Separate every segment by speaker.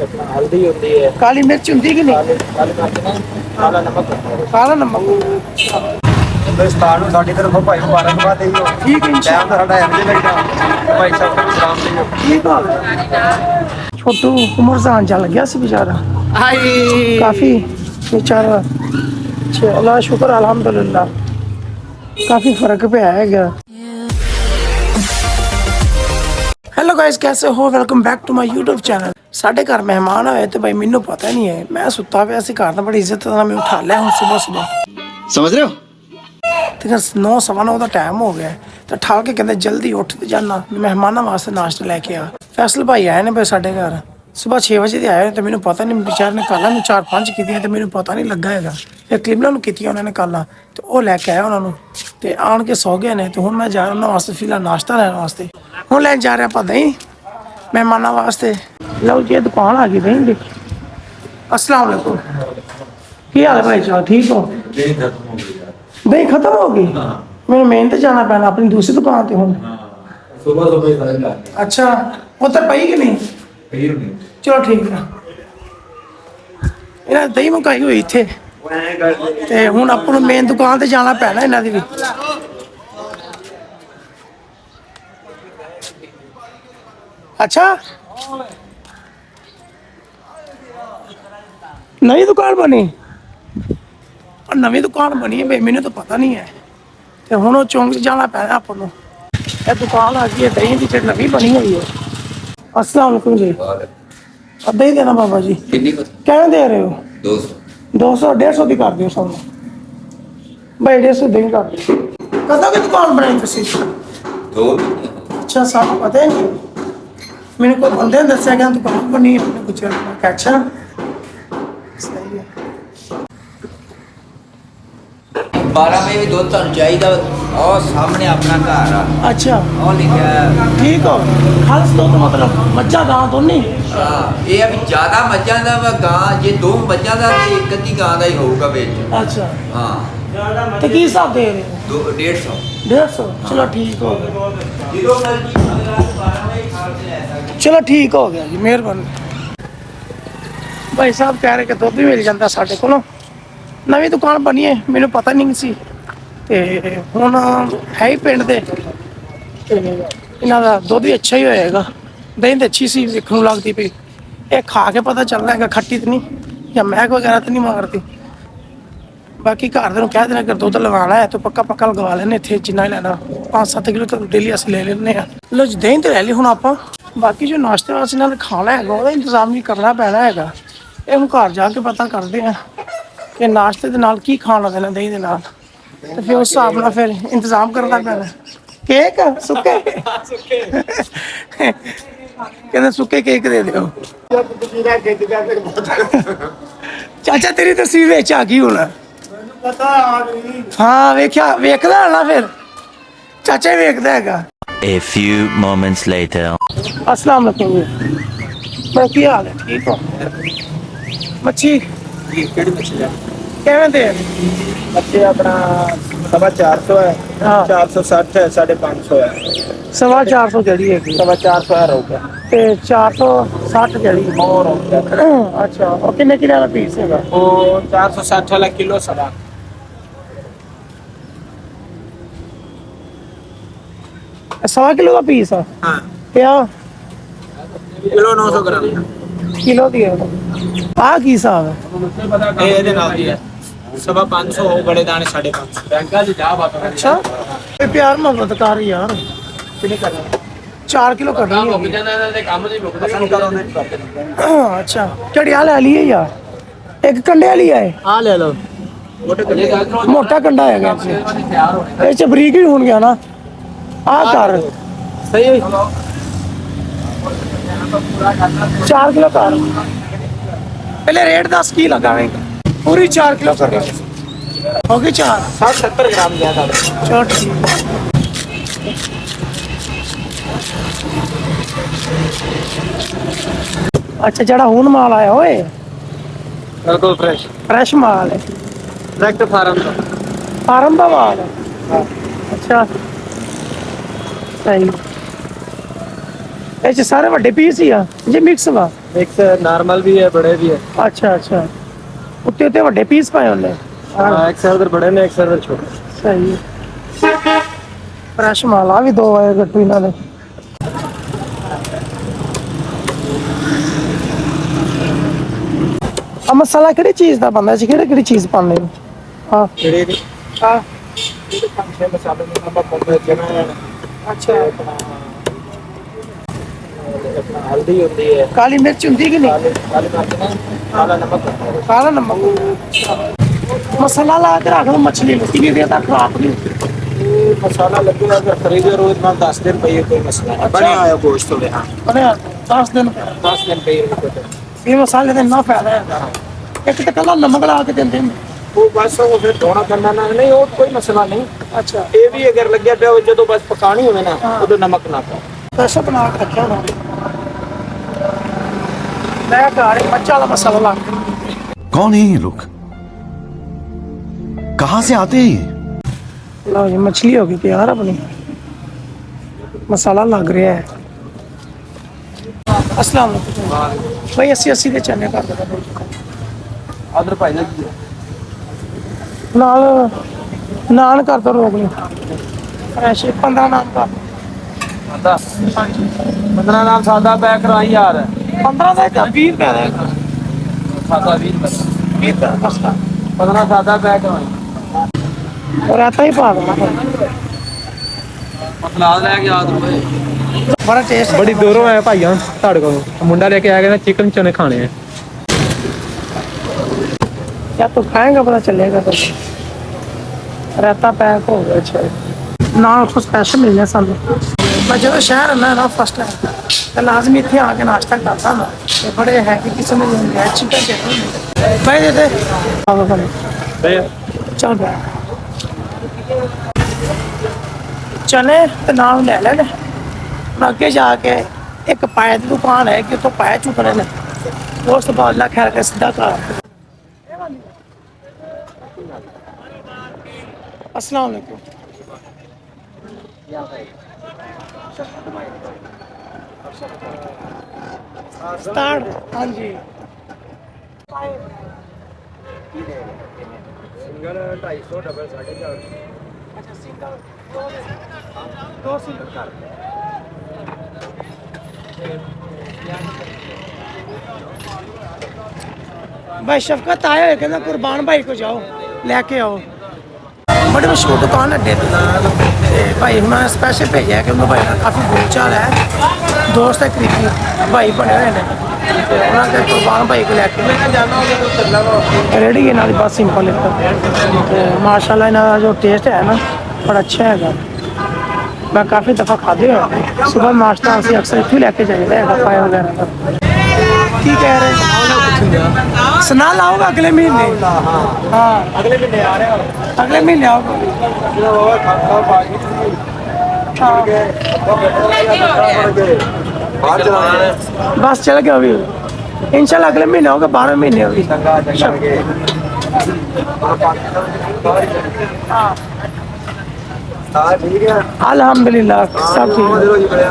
Speaker 1: हल्दी होती है,
Speaker 2: काली मिर्च होंगी कि नहीं?
Speaker 1: काली मिर्च नहीं, काला नमक होता है।
Speaker 2: काला नमक।
Speaker 1: ਦੋਸਤਾਨ ਨੂੰ ਸਾਡੀ ਤਰਫੋਂ ਭਾਈ ਮੁਬਾਰਕਬਾਦ ਦੇਈਓ।
Speaker 2: ठीक है
Speaker 1: ਟਾਈਮ ਤਾਂ ਸਾਡਾ ਐਵੇਂ ਲੱਗਦਾ ਭਾਈ ਸਾਹਿਬ ਨੂੰ ਸਲਾਮ ਦੇਈਓ।
Speaker 2: ठीक है। छोटू उमरजान जा लग गया सी बेचारा काफी बेचारा। अल्लाह शुक्र अल्हम्दुलिल्लाह काफी फर्क पे आएगा। हेलो गाइस, कैसे हो? Welcome back to my YouTube channel. साढ़े घर मेहमान आए तो भाई मैनू पता नहीं है, मैं सुता पे ऐसे घर बड़ी इज्जत नाल मैं उठा लिया हूँ सुबह सुबह,
Speaker 3: समझ रहे हो?
Speaker 2: 9 सवा 9 का टाइम हो गया तो ठा के कहते जल्दी उठ जाना मेहमानों वास्ते नाश्ता लेके आ। फैसल भाई आए ने भाई साढ़े घर सुबह 6 बजे के आए तो मैंने पता नहीं बेचारे ने काला 4-5 की तो मैंने पता नहीं लगा है। फिर क्लिपना की उन्होंने काला तो वह लैके आया उन्होंने तो आन के सौ गए ने। तो हूँ मैं जा रहा उन्होंने वास्ते फिलहाल नाश्ता लैन वास्ते हूँ लैन जा रहा आप दही मेहमानों वास्ते। लो जी दुकान आ गई दही की। अस्सलाम वालेकुम, की हाल है भाई साहब? ठीक हो? दही खत्म हो गई? मैंने मेहनत जाना पैना अपनी दूसरी दुकान पे हूँ। अच्छा उधर पई कि नहीं? चलो ठीक है। इन्हें दही मुकाई हुई इत्थे ते हुण आपां नूं मेन दुकान ते जाना पैना इन्हां दी भी। अच्छा नई दुकान बनी? नवी दुकान बनी है भाई मैंने तो पता नहीं है। तो हुण चौंक जाना पैना आपां नूं। ये दुकान आ गई है दही की जो नवी बनी हुई है। अस्सलाम वालेकुम जी। अद्धा ही देना बाबा जी। क्या दे रहे हो? 200 150 की कर दियो सब भाई। 150 दही कर दियो। कदों की दुकान बनाई तुसीं? अच्छा सानू पता ही नहीं। मैंने कोई बंदे ने दस्या कि दुकान बनी है। मैंने पूछा अच्छा सही है।
Speaker 4: 12 ਵਜੇ ਵੀ ਦੁੱਧ ਤੁਹਾਨੂੰ ਚਾਹੀਦਾ ਉਹ ਸਾਹਮਣੇ ਆਪਣਾ ਘਰ ਆ।
Speaker 2: अच्छा
Speaker 4: ਉਹ ਲਿਖਿਆ
Speaker 2: ठीक हो। खालस दो तो मतलब मज्जा गां तो नहीं?
Speaker 4: ਹਾਂ ਇਹ ਆ ਵੀ ਜ਼ਿਆਦਾ ਮੱਝਾਂ ਦਾ ਵਾ ਗਾਂ ਜੇ 2 ਮੱਝਾਂ ਦਾ ਤੇ ਇੱਕ ਅੱਧੀ ਗਾਂ ਦਾ ਹੀ ਹੋਊਗਾ ਵਿੱਚ।
Speaker 2: अच्छा
Speaker 4: ਹਾਂ
Speaker 2: तो की हिसाब दे रहे हो?
Speaker 4: 150
Speaker 2: 150 चलो ठीक हो गया।
Speaker 4: ਜਦੋਂ ਮਰਜੀ 12 ਵਜੇ ਖਾਲ ਤੇ ਲੈ ਸਕਦੇ।
Speaker 2: चलो ठीक हो गया जी मेहरबानी। भाई साहब कह रहे कि दुध भी मिल जाता साढ़े को। नवी दुकान बनी है मैंने पता नहीं सी ते हुण है ही पिंड दे ते इन्हां दा दुध भी अच्छा ही होएगा। दही तो अच्छी सी देखने को लगती पई। ये खा के पता चलना है खट्टी तो नहीं या महक वगैरह तो नहीं मारती। बाकी घर दे कह देना अगर दुध लगाना है तो पक्का पक्का लगवा लेने इत्थे जिन्ना ही लैना 5-7 किलो तो डेली अस ले लेने। लो जी दही तो ले ली हुण आपां। बाकी जो नाश्ते वास्ते इन्हां ने खाना है ਉਹਦਾ इंतजाम भी करना पैना है। ये हम घर जाके पता करते हैं कि नाश्ते के नाल की खाना देना दही के नाल तो फिर उस हिसाब नाल फिर इंतजाम करना पैना। केक सुके कहते सुके केक दे दो। चाचा तेरी तस्वीर विच आ गई हुण। हाँ वेख्या वेखदा ना फिर चाचा ही वेखदा हैगा।
Speaker 5: A few moments later.
Speaker 2: अस्सलाम वालेकुम जी। मैं की हाल है? ठीक हो? मच्छी किवें दे?
Speaker 1: ਬੱਚੇ ਆਪਣਾ 450 ਹੈ,
Speaker 2: हाँ
Speaker 1: 460 ਹੈ, 550 ਹੈ,
Speaker 2: 450 जड़ी है
Speaker 1: 450 ਹੈ ਰਹੂਗਾ।
Speaker 2: ते 460 जड़ी
Speaker 1: ਹੋਰ ਹੋਊਗਾ।
Speaker 2: अच्छा और किन्ने किलो का पीस है?
Speaker 1: ਉਹ 460 ਵਾਲਾ ਕਿਲੋ ਸਵਾ।
Speaker 2: 1.25 किलो का पीस है
Speaker 1: ਹਾਂ
Speaker 2: क्या?
Speaker 1: Kilo 900 gram.
Speaker 2: किलो दी है आ की हिसाब है?
Speaker 1: ਇਹ ਇਹਦੇ ਨਾਲ ਦੀ ਹੈ 550 ਹੋ ਬੜੇ ਦਾਣੇ 550। ਬੈਂਕਾਂ 'ਚ ਜਾ ਬਾਤ।
Speaker 2: अच्छा ये प्यार मोहब्बत कर यार।
Speaker 1: ਕਿੰਨੇ ਕਰਨਾ?
Speaker 2: 4 किलो करनी है।
Speaker 1: ਮੁੱਕ ਜਾਂਦਾ ਇਹਨਾਂ ਦੇ ਕੰਮ 'ਚ ਹੀ ਮੁੱਕਦਾ। ਪਸੰਦ ਕਰੋ ਨਹੀਂ ਕਰਦੇ।
Speaker 2: अच्छा चढ़िया ले ली है यार एक कंडे वाली है।
Speaker 1: ਆ ਲੈ ਲਓ ਮੋਟੇ ਕੱਲੇ।
Speaker 2: मोटा कंडा है
Speaker 1: ਤਿਆਰ ਹੋਣੇ
Speaker 2: ये च बरीक ही हो गया ना आ कर
Speaker 1: ਸਹੀ ਹੈ।
Speaker 2: 4 किलो कर पहले रेट 10 की लगावेंगे पूरी 4 किलो कर हो गई 4
Speaker 1: 60-70 ਗ੍ਰਾਮ ਦਿਆ ਦਾ।
Speaker 2: चलो ठीक है। अच्छा जड़ा हूं माल आया होए
Speaker 1: ਬਿਲਕੁਲ ਫਰੈਸ਼
Speaker 2: फ्रेश माल है
Speaker 1: ਡਾਇਰੈਕਟ ਫਾਰਮ ਤੋਂ।
Speaker 2: फार्म का माल है। अच्छा सही ये सारे ਵੱਡੇ पीस ही आ जे मिक्स वा
Speaker 1: मिक्स है, नॉर्मल भी है, बड़े भी है।
Speaker 2: अच्छा अच्छा उत्ते उत्ते ਵੱਡੇ ਪੀਸ ਪਾਏ ਉਹਨੇ
Speaker 1: हाँ, एक सर्वर बड़े ने, एक सर्वर छोटे।
Speaker 2: ਸਹੀ ਫਰੈਸ਼ ਮਾਲ ਆ ਵੀ ਦੋ ਆਏ ਗੱਟੂ ਇਹਨਾਂ ਦੇ ਆ ਮਸਾਲਾ ਕਿਹੜੀ ਚੀਜ਼ ਦਾ ਬਣਦਾ ਸੀ ਕਿਹੜੀ ਚੀਜ਼ ਪਾਉਂਦੇ ਨੇ ਹਾਂ
Speaker 1: ਕਿਹੜੇ ਦੀ?
Speaker 2: ਹਾਂ
Speaker 1: ਇਹ ਪੰਜ ਛੇ ਮਸਾਲੇ ਨੂੰ ਆਪਾਂ ਪਾਉਂਦੇ ਜਿਵੇਂ
Speaker 2: ਅੱਛਾ
Speaker 1: ਆਪਣਾ ਹਲਦੀ ਹੁੰਦੀ ਹੈ,
Speaker 2: ਕਾਲੀ ਮਿਰਚ ਹੁੰਦੀ ਕਿ ਨਹੀਂ
Speaker 1: ਕਾਲੀ ਮਿਰਚ ਨੇ, ਕਾਲਾ ਨਮਕ ਹੁੰਦਾ ਹੈ।
Speaker 2: ਕਾਲਾ ਨਮਕ ਮਸਾਲਾ ਲਾ ਕੇ ਰੱਖ ਲਓ ਮੱਛਲੀ ਨੂੰ ਕਿੰਨੀ ਦੇਰ ਤੱਕ ਖਰਾਬ ਨਹੀਂ ਹੁੰਦੀ
Speaker 1: ਇਹ ਮਸਾਲਾ ਲੱਗੇਗਾ ਅਗਰ ਫਰੀਜ਼ਰ ਹੋਵੇ ਤਾਂ 10 ਦਿਨ ਪਈ ਕੋਈ ਮਸਲਾ ਨਹੀਂ, ਬਣਿਆ ਹੋਇਆ ਗੋਸ਼ਤ ਹੋਵੇ। ਹਾਂ,
Speaker 2: ਬਣਿਆ 10 ਦਿਨ
Speaker 1: 10 ਦਿਨ ਪਈ ਹੋਵੇ।
Speaker 2: ਇਹ ਮਸਾਲੇ ਦਾ ਇੰਨਾ ਫਾਇਦਾ ਹੈ ਇੱਕ ਤਾਂ ਕੱਲਾ ਨਮਕ ਲਾ ਕੇ ਦਿੰਦੇ ਨੇ
Speaker 1: ਉਹ ਬਸ ਉਹ ਫਿਰ ਧੋਣਾ ਕਰਨਾ ਨਾ, ਨਹੀਂ ਉਹ ਕੋਈ ਮਸਲਾ ਨਹੀਂ।
Speaker 2: ਅੱਛਾ
Speaker 1: ਇਹ ਵੀ ਅਗਰ ਲੱਗਿਆ ਪਿਆ ਹੋਵੇ ਜਦੋਂ ਬਸ ਪਕਾਣੀ ਹੋਵੇ ਨਾ, ਉਦੋਂ ਨਮਕ ਨਾ ਪਾਓ।
Speaker 2: ਫਰੈਸ਼ ਬਣਾ ਕੇ ਰੱਖਿਆ ਹੋਣਾ ਮੈਂ ਘਰ ਇੱਕ ਮੱਛਾ ਵਾਲਾ ਮਸਾਲਾ ਲਾ ਕੇ
Speaker 3: कौन है ये लोग? कहां से आते हैं ये?
Speaker 2: लो ये मछली होगी तैयार अपनी मसाला लग रहा है अस्सलाम वालेकुम भाई 80 ਦੇ ਚਨੇ ਕਰ ਦਿਓ
Speaker 1: ਅਦਰ ਭਾਈ ਨਾ
Speaker 2: ਨਾਲ ਨਾਨ ਕਰ ਦੋ ਰੋਗ ਨਹੀਂ ਫਰੈਸ਼ 15 ਨਾਨ ਕਰ
Speaker 1: ਸਾਦਾ 15 ਨਾਮ ਸਾਦਾ ਪੈਕ ਕਰਾਈ ਯਾਰ।
Speaker 2: 15 ਦਾ 20 ਰੁਪਏ ਦਾ
Speaker 1: ਸਾਦਾ 20 ਰੁਪਏ,
Speaker 2: 20 ਰੁਪਏ ਮਸਲਾ
Speaker 1: 15 ਸਾਦਾ ਪੈਕ ਕਰਾਈ।
Speaker 2: और आता ही पा देना
Speaker 1: ਮਸਲਾ ਲੈ ਕੇ ਆ ਦੂਏ।
Speaker 2: बड़ा टेस्ट
Speaker 1: ਬੜੀ ਦੂਰੋਂ ਆਏ ਭਾਈਆਂ ਤੁਹਾਡੇ ਕੋਲ, ਮੁੰਡਾ ਲੈ ਕੇ ਆ ਗਿਆ ਨਾ ਚਿਕਨ ਚਨੇ ਖਾਣੇ ਆ।
Speaker 2: क्या तो खाएंगा पता चलेगा तो रहता पैक हो गया अच्छा ना उसको स्पेशल मिलने सानू मैं जो शहर है ना फर्स्ट टाइम तो लाजमी इतने आके नाश्ता करता ना ते बड़े है कि किसी में है चिकन भाई दे चल गया चने ते नाल ले लेने ਹੁਣ ਅੱਗੇ ਜਾ ਕੇ ਇੱਕ ਪਾਏ ਦੀ ਦੁਕਾਨ ਹੈ ਕਿ ਉੱਥੋਂ ਪਾਏ ਚੁੱਕਣੇ ਨੇ ਉਸ ਤੋਂ ਬਾਅਦ ਲਾ ਖੈਰ ਕੇ ਸਿੱਧਾ ਘਰ अस्सलाम वालेकुम स्टार्ट हाँ जी
Speaker 1: ਸਿੰਗਲ 250 ਡਬਲ 450।
Speaker 2: अच्छा सिंगल दो सिंगल कर भाई शफकत आए हुए कहना कुर्बान भाई को जाओ लेके आओ बड़ी मशहूर दुकान अड्डे पे भाई उन्होंने स्पेशल भेजा है क्योंकि भाई काफ़ी बोलचाल है दोस्त है करीबी भाई बने हुए हैं उन्होंने कुर्बान भाई को लेके रेडी है ना बस सिंपल एक माशाल्लाह इन्होंने जो टेस्ट है ना बड़ा अच्छा है मैं काफ़ी दफ़ा खाते हुए सुबह नाश्ता ਅਸੀਂ अक्सर इतने लेके जाइए पाए वगैरह का की कह रहे सुना लाओगे अगले महीने हाँ
Speaker 1: ਅਗਲੇ ਮਹੀਨੇ ਆ ਰਹੇ
Speaker 2: अगले महीने आओगे
Speaker 1: ਬਾਹਰ ਚਲਾਣੇ
Speaker 2: बस चल गए अभी इंशाल्लाह अगले महीने होगा 12 महीने होगी
Speaker 1: ਚੰਗੇ हाँ ठीक है।
Speaker 2: अल्हम्दुलिल्लाह सब ठीक है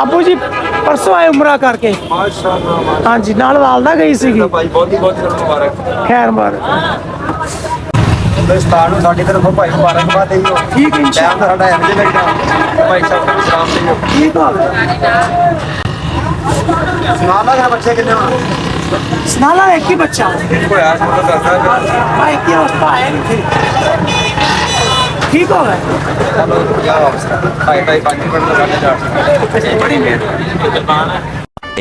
Speaker 2: अबू जी परसों आए उम्रा करके
Speaker 1: माशाअल्लाह
Speaker 2: हाँ जी नाल वालदा गई सी
Speaker 1: भाई बहुत ही मुबारक।
Speaker 2: खैर मार
Speaker 1: ਦੋਸਤਾਂ ਨੂੰ ਸਾਡੀ ਤਰਫੋਂ ਭਾਈ ਮੁਬਾਰਕਬਾਦ ਦੇਈਓ।
Speaker 2: ठीक है
Speaker 1: ਟਾਈਮ ਤਾਂ ਸਾਡਾ ਇੰਜ ਲੱਗਦਾ ਭਾਈ ਸਾਹਿਬ ਨੂੰ ਸਲਾਮ ਦੇਈਓ।
Speaker 2: ठीक है
Speaker 1: ਸੁਣਾ ਲਾ ਬੱਚੇ ਕਿੰਨੇ ਹੋਣ
Speaker 2: सुनाला एक ही बच्चा
Speaker 1: ਹੋਇਆ ਤੁਹਾਨੂੰ ਦੱਸਦਾ
Speaker 2: भाई की अवस्था आया नहीं थी ठीक हो गए
Speaker 1: ਚਲੋ ਜਾ ਵਾਪਸ ਭਾਈ ਭਾਈ 5 ਮਿੰਟ ਤੋਂ ਸਾਡੇ ਜਾ
Speaker 2: बड़ी मेहरबानी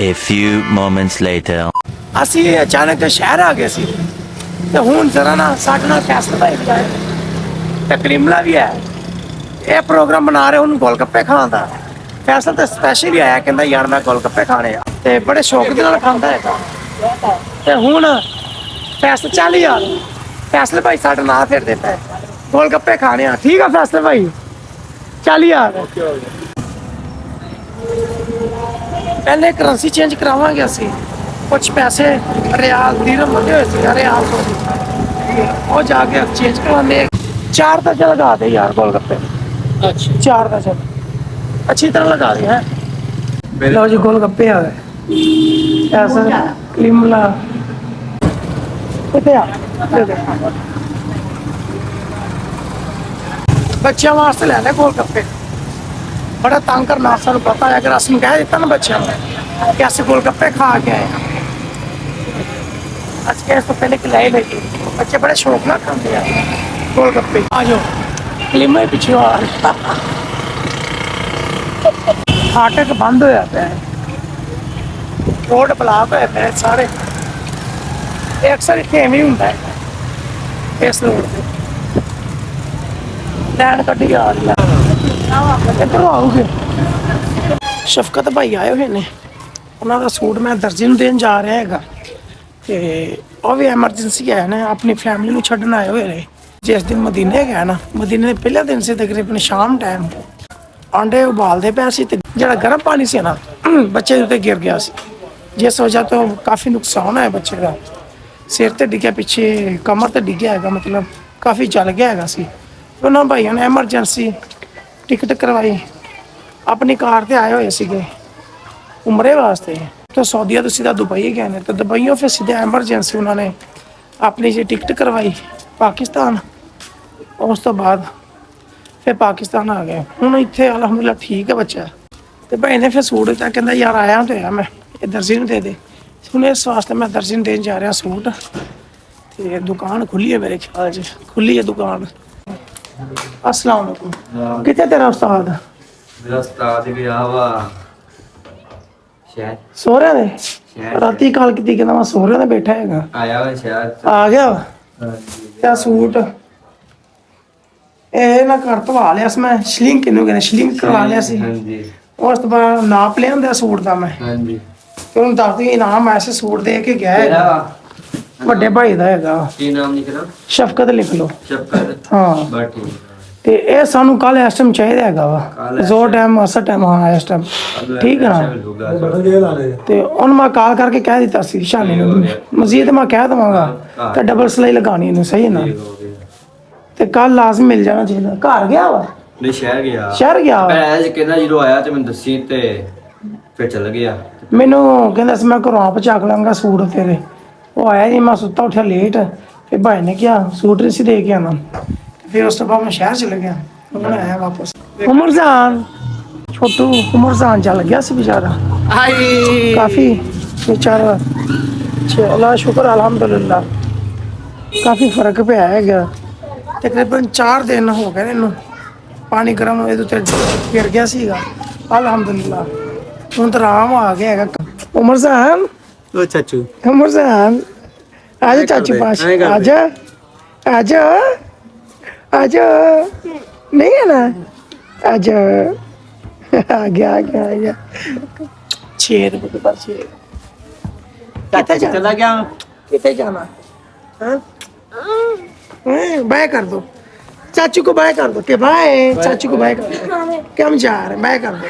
Speaker 5: A few moments later.
Speaker 2: ਅਸੀਂ ਅਚਾਨਕ ਸ਼ਹਿਰ ਆ ਗਏ ਸੀ ਤੇ ਹੁਣ ਜ਼ਰਾ ਨਾ ਸਾਡੇ ਨਾਲ ਫੈਸਲਾ ਦਾ ਇੱਕ ਹੈ ਤੇ ਕਰੀਮਲਾ ਵੀ ਹੈ ਇਹ ਪ੍ਰੋਗਰਾਮ ਬਣਾ ਰਹੇ ਉਹਨੂੰ ਗੋਲਗੱਪੇ ਖਾਣ ਦਾ ਫੈਸਲਾ ਤਾਂ ਸਪੈਸ਼ਲੀ ਆਇਆ ਕਹਿੰਦਾ ਯਾਰ ਮੈਂ ਗੋਲਗੱਪੇ ਖਾਣੇ ਆ ਤੇ ਬੜੇ ਸ਼ੌਕ ਦੇ ਨਾਲ ਖਾਂਦਾ ਹੈਗਾ ਤੇ ਹੁਣ ਫੈਸਲਾ ਚੱਲ ਯਾਰ ਫੈਸਲੇ ਭਾਈ ਸਾਡੇ ਨਾਲ ਫਿਰ ਦਿੱਤਾ ਹੈ ਗੋਲਗੱਪੇ ਖਾਣੇ ਆ ਠੀਕ ਆ ਫੈਸਲੇ ਭਾਈ ਚੱਲ ਯਾਰ ਪਹਿਲੇ ਕਰੰਸੀ ਚੇਂਜ ਕਰਾਵਾਂਗੇ ਅਸੀਂ कुछ पैसे रियाल दिरहम लगे हुए थे रियाल वो जाके एक्सचेंज करवाने 4 दर्जन लगा दे यार गोलगप्पे अच्छा 4 दर्जन अच्छी तरह लगा दे हैं लो जी गोलगप्पे आ गए ਐਸਾ ਕਲੀਮਲਾ ਕਿਤੇ ਆ ਦੇ ਦੇ। ਬੱਚਿਆਂ ਵਾਸਤੇ ਲੈ ਲੈ ਗੋਲ ਗੱਪੇ, ਬੜਾ ਤੰਗ ਕਰਨਾ ਸਾਨੂੰ ਪਤਾ ਹੈ। ਅਗਰ ਅਸੀਂ ਕਹਿ ਦਿੱਤਾ ਨਾ ਬੱਚਿਆਂ ਨੂੰ ਕਿ ਅਸੀਂ ਗੋਲ ਗੱਪੇ ਖਾ ਕੇ ਆਏ ਹਾਂ, ਅੱਜ ਕੇ ਇਸ ਤੋਂ ਪਹਿਲੇ ਕਿ ਲੈ ਲੈ ਕੇ ਬੱਚੇ ਬੜੇ ਸ਼ੌਕ ਨਾਲ ਖਾਂਦੇ ਆ ਗੋਲ ਗੱਪੇ। ਆ ਜਾਓ ਕਲੀਮਾ ਪਿੱਛੇ ਆ ਰਿਹਾ, ਫਾਟਕ ਬੰਦ ਹੋਇਆ ਪਿਆ, ਰੋਡ ਬਲਾਕ ਹੋਇਆ ਪਿਆ ਸਾਰੇ। ਇਹ ਅਕਸਰ ਇੱਥੇ ਐਵੇਂ ਹੀ ਹੁੰਦਾ ਹੈ ਇਸ ਰੋਡ ਤੇ, ਲੈਣ ਕੱਢੀ ਆ ਰਹੀ ਆ। ਇੱਧਰੋਂ ਆਉਗੇ ਸ਼ਫਕਤ ਭਾਈ ਆਏ ਹੋਏ ਨੇ, ਉਹਨਾਂ ਦਾ ਸੂਟ ਮੈਂ ਦਰਜੀ ਨੂੰ ਦੇਣ ਜਾ ਰਿਹਾ ਹੈਗਾ, ਤੇ ਉਹ ਵੀ ਐਮਰਜੈਂਸੀ ਆਇਆ ਨੇ, ਆਪਣੀ ਫੈਮਿਲੀ ਨੂੰ ਛੱਡਣ ਆਏ ਹੋਏ ਨੇ। ਜਿਸ ਦਿਨ ਮਦੀਨੇ ਗਿਆ ਨਾ, ਮਦੀਨੇ ਦੇ ਪਹਿਲੇ ਦਿਨ ਸੀ ਤਕਰੀਬਨ ਸ਼ਾਮ ਟਾਈਮ ਆਂਡੇ ਉਬਾਲਦੇ ਪਏ ਸੀ, ਤੇ ਜਿਹੜਾ ਗਰਮ ਪਾਣੀ ਸੀ ਨਾ ਬੱਚੇ ਦੇ ਉੱਤੇ ਗਿਰ ਗਿਆ ਸੀ, ਜਿਸ ਵਜ੍ਹਾ ਤੋਂ ਕਾਫੀ ਨੁਕਸਾਨ ਹੋਇਆ ਬੱਚੇ ਦਾ। ਸਿਰ ਤੇ ਡਿੱਗਿਆ, ਪਿੱਛੇ ਕਮਰ ਤੇ ਡਿੱਗਿਆ ਹੈਗਾ, ਮਤਲਬ ਕਾਫੀ ਚੱਲ ਗਿਆ ਹੈਗਾ ਸੀ। ਉਹਨਾਂ ਭਾਈਆਂ ਨੇ ਐਮਰਜੈਂਸੀ ਟਿਕਟ ਕਰਵਾਈ, ਆਪਣੀ ਕਾਰ ਤੇ ਆਏ ਹੋਏ ਸੀਗੇ ਉਮਰੇ ਵਾਸਤੇ। तो सऊदीया तो सीधा दुबई गए हैं, तो दुबईयों फिर सीधे एमरजेंसी उन्होंने अपनी जी टिकट करवाई पाकिस्तान, उस तो बाद फिर पाकिस्तान आ गए। हूँ इतने अलहमदुल्ला ठीक है बच्चा। तो भाई ने फिर सूट दिता, कहता यार आया तो है मैं ये दर्जी नूं दे दे। हूँ इस वास्ते मैं दर्जी नूं देन जा रहा सूट, तो दुकान खुली है मेरे ख्याल च, खुली है दुकान। अस्सलाम वालेकुम। कितने तेरा उस्ताद?
Speaker 4: ਮੇਰਾ ਉਸਤਾਦ ਗਿਆ ਵਾ ਸ਼ਹਿਰ,
Speaker 2: ਸਹੁਰਿਆਂ ਦੇ ਰਾਤੀ ਕਾਲ ਕੀਤੀ, ਕਹਿੰਦਾ ਮੈਂ ਸਹੁਰਿਆਂ ਦੇ ਬੈਠਾ ਹੈਗਾ।
Speaker 4: ਆਇਆ ਵਾ ਸ਼ਹਿਰ ਚ।
Speaker 2: ਆ ਗਿਆ
Speaker 4: ਹਾਂਜੀ।
Speaker 2: ਤੇ ਸੂਟ ਇਹ ਨਾ ਘਰ ਧਵਾ ਲਿਆ ਸੀ ਮੈਂ, ਸ਼ਲਿੰਕ ਕਿਹਨੂੰ ਕਹਿੰਦੇ, ਸ਼ਲਿੰਕ ਕਰਵਾ ਲਿਆ ਸੀ।
Speaker 4: ਹਾਂਜੀ
Speaker 2: ਉਸ ਤੋਂ ਬਾਅਦ ਨਾਪ ਲਿਆ ਹੁੰਦਾ ਸੂਟ ਦਾ ਮੈਂ,
Speaker 4: ਹਾਂਜੀ।
Speaker 2: ਤੇ ਉਹਨੂੰ ਦੱਸਦੀ ਇਨਾਮ ਐਸੇ ਸੂਟ ਦੇ ਕੇ ਗਿਆ
Speaker 4: ਕਿਹੜਾ
Speaker 2: ਹੈਗਾ,
Speaker 4: ਵਾ?
Speaker 2: ਵੱਡੇ ਭਾਈ ਦਾ ਹੈਗਾ।
Speaker 4: ਕੀ ਨਾਮ ਲਿਖਣਾ?
Speaker 2: ਸ਼ਫਕਤ ਲਿਖ ਲਓ।
Speaker 4: ਸ਼ਫਕਤ।
Speaker 2: ਹਾਂ
Speaker 4: ਬਸ ਠੀਕ।
Speaker 2: ਤੇ ਇਹ ਸਾਨੂੰ ਕੱਲ ਇਸ ਟਾਈਮ ਚਾਹੀਦਾ ਹੈਗਾ ਵਾ,
Speaker 4: ਕੱਲ੍ਹ
Speaker 2: ਜ਼ੋਰ ਟਾਈਮ ਅਸਰ ਟਾਈਮ। ਹਾਂ ਇਸ ਟਾਈਮ ਠੀਕ ਹੈ ਨਾ। ਤੇ ਉਹਨੂੰ ਮੈਂ ਕਾਲ ਕਰਕੇ ਕਹਿ ਦਿੱਤਾ ਸੀ ਸ਼ਾਨੀ ਨੂੰ, ਮਜ਼ੀਦ ਮੈਂ ਕਹਿ ਦਵਾਂਗਾ ਤੇ ਡਬਲ ਸਲਾਈ ਲਗਾਣੀ ਇਹਨੂੰ, ਸਹੀ ਹੈ ਨਾ। ਤੇ ਕੱਲ ਲਾਜ਼ਮ ਮਿਲ ਜਾਣਾ ਚਾਹੀਦਾ। ਘਰ ਗਿਆ ਵਾ?
Speaker 4: ਨਹੀਂ ਸ਼ਹਿਰ ਗਿਆ।
Speaker 2: ਸ਼ਹਿਰ ਗਿਆ ਵਾ।
Speaker 4: ਭੈਣ ਕਹਿੰਦਾ ਜਦੋਂ ਆਇਆ ਤੇ ਮੈਨੂੰ ਦੱਸੀ, ਤੇ ਫਿਰ ਚੱਲ ਗਿਆ।
Speaker 2: ਮੈਨੂੰ ਕਹਿੰਦਾ ਸੀ ਮੈਂ ਘਰੋਂ ਆਪ ਚੱਕ ਲਾਂਗਾ ਸੂਟ ਤੇਰੇ। ਉਹ ਆਇਆ ਨਹੀਂ, ਮੈਂ ਸੁੱਤਾ ਉੱਠਿਆ ਲੇਟ, ਫਿਰ ਭਾਈ ਨੇ ਕਿਹਾ ਸੂਟ ਨਹੀਂ ਸੀ ਦੇ ਕੇ ਆਣਾ। फिर उस बाद मैं शहर चले गया, उन्होंने आया वापस। उमरजान छोटू उमरजान चल गया सी बेचारा, काफी बेचारा। अल्लाह शुक्र अल्हम्दुलिल्लाह, काफी फर्क पे आएगा। तकरीबन 4 दिन हो गए इन्हों, पानी गर्म होए तो गिर गया सीगा। अल्हम्दुलिल्लाह हुण तो आराम आ गया हैगा। उमरजान
Speaker 1: ओ चाचू,
Speaker 2: उमरजान आजा चाचू पास, आजा आजा आजा, नहीं है ना, आजा। आ गया आ गया आ गया। छेद पर छेद। कितने चला गया? कितने जाना? बाय कर दो चाचू को, बाय कर दो, के बाय चाचू को बाय कर दो। क्या हम जा रहे हैं, बाय कर दो।